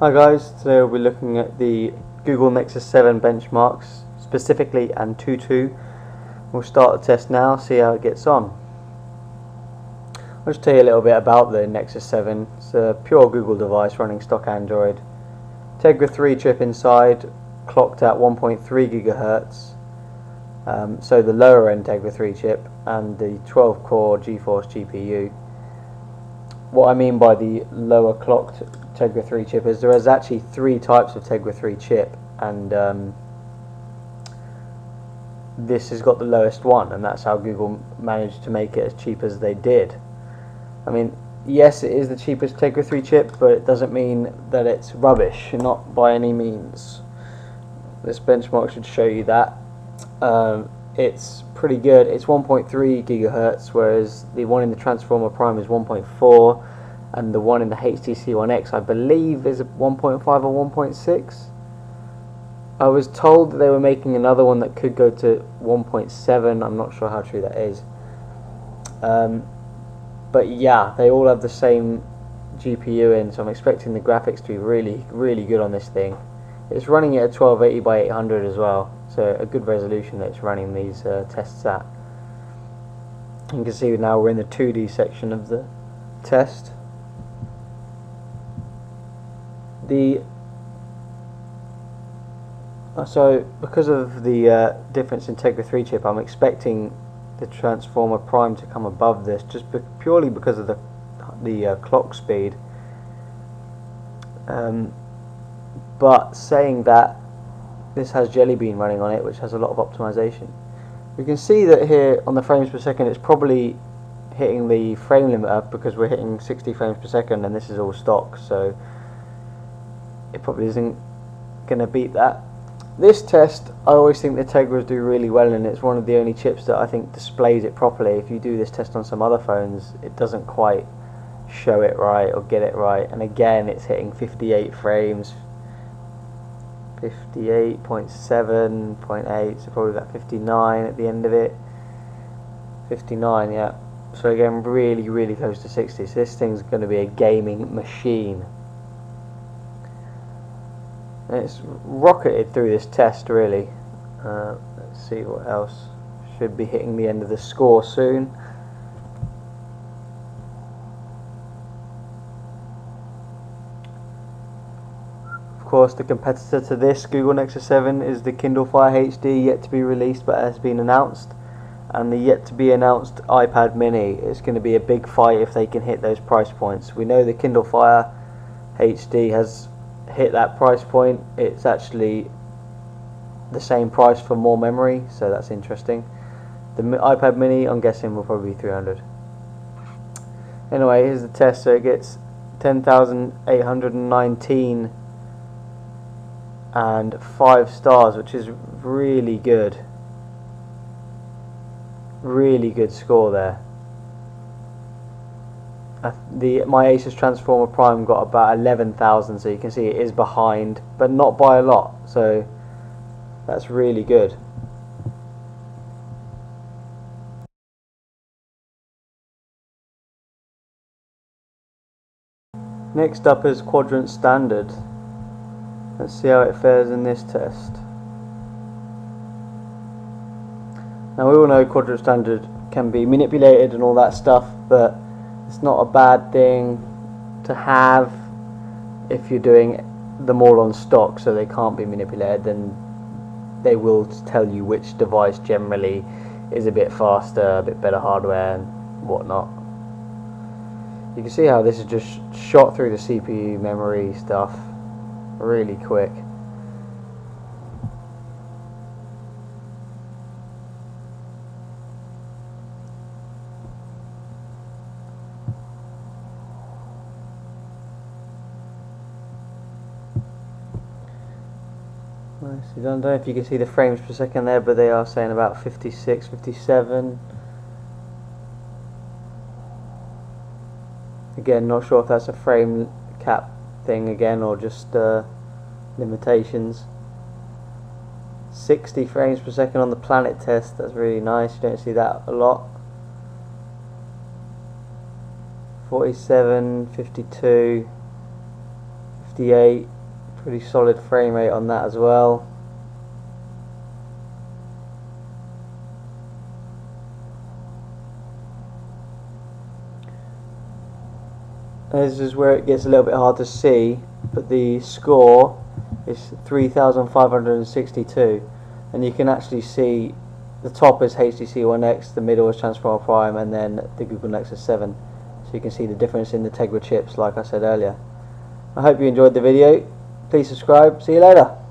Hi guys, today we'll be looking at the Google Nexus 7 benchmarks, specifically Antutu. We'll start the test now, see how it gets on. I'll just tell you a little bit about the Nexus 7. It's a pure Google device running stock Android. Tegra 3 chip inside, clocked at 1.3 GHz. So the lower end Tegra 3 chip and the 12 core GeForce GPU. What I mean by the lower clocked Tegra 3 chip is there is actually three types of Tegra 3 chip, and this has got the lowest one, and that's how Google managed to make it as cheap as they did. I mean, yes, it is the cheapest Tegra 3 chip, but it doesn't mean that it's rubbish, not by any means. This benchmark should show you that. It's pretty good. It's 1.3 GHz, whereas the one in the Transformer Prime is 1.4, and the one in the HTC One X I believe is 1.5 or 1.6. I was told that they were making another one that could go to 1.7. I'm not sure how true that is. But yeah, they all have the same GPU in, so I'm expecting the graphics to be really, really good on this thing. It's running at 1280 by 800 as well, so a good resolution that it's running these tests at. You can see now we're in the 2D section of the test. So because of the difference in Tegra 3 chip, I'm expecting the Transformer Prime to come above this, just purely because of the clock speed. But saying that, this has Jelly Bean running on it, which has a lot of optimization. We can see that here on the frames per second it's probably hitting the frame limiter, because we're hitting 60 frames per second and this is all stock, so it probably isn't going to beat that. This test, I always think the Tegras do really well, and it's one of the only chips that I think displays it properly. If you do this test on some other phones, it doesn't quite show it right or get it right, and again it's hitting 58 frames, 58.7, 0.8, so probably about 59 at the end of it. 59, yeah. So again, really, really close to 60. So this thing's going to be a gaming machine. And it's rocketed through this test, really. Let's see what else. Should be hitting the end of the score soon. Of course, the competitor to this Google Nexus 7 is the Kindle Fire HD, yet to be released but has been announced, and the yet to be announced iPad mini. It's going to be a big fight if they can hit those price points. We know the Kindle Fire HD has hit that price point. It's actually the same price for more memory, so that's interesting. The iPad mini, I'm guessing, will probably be 300. Anyway, here's the test. So it gets 10,819 and 5 stars, which is really good. Really good score there. My Asus Transformer Prime got about 11,000, so you can see it is behind, but not by a lot, so that's really good. Next up is Quadrant Standard. Let's see how it fares in this test. Now, we all know Quadrant Standard can be manipulated and all that stuff, but it's not a bad thing to have if you're doing them all on stock, so they can't be manipulated. Then they will tell you which device generally is a bit faster, a bit better hardware and whatnot. You can see how this is just shot through the CPU memory stuff really quick. I don't know if you can see the frames per second there, but they are saying about 56, 57. Again, not sure if that's a frame cap thing again or just limitations. 60 frames per second on the Planet test, that's really nice. You don't see that a lot. 47, 52, 58, pretty solid frame rate on that as well. This is where it gets a little bit hard to see, but the score is 3,562, and you can actually see the top is HTC One X, the middle is Transformer Prime, and then the Google Nexus 7. So you can see the difference in the Tegra chips, like I said earlier. I hope you enjoyed the video. Please subscribe. See you later.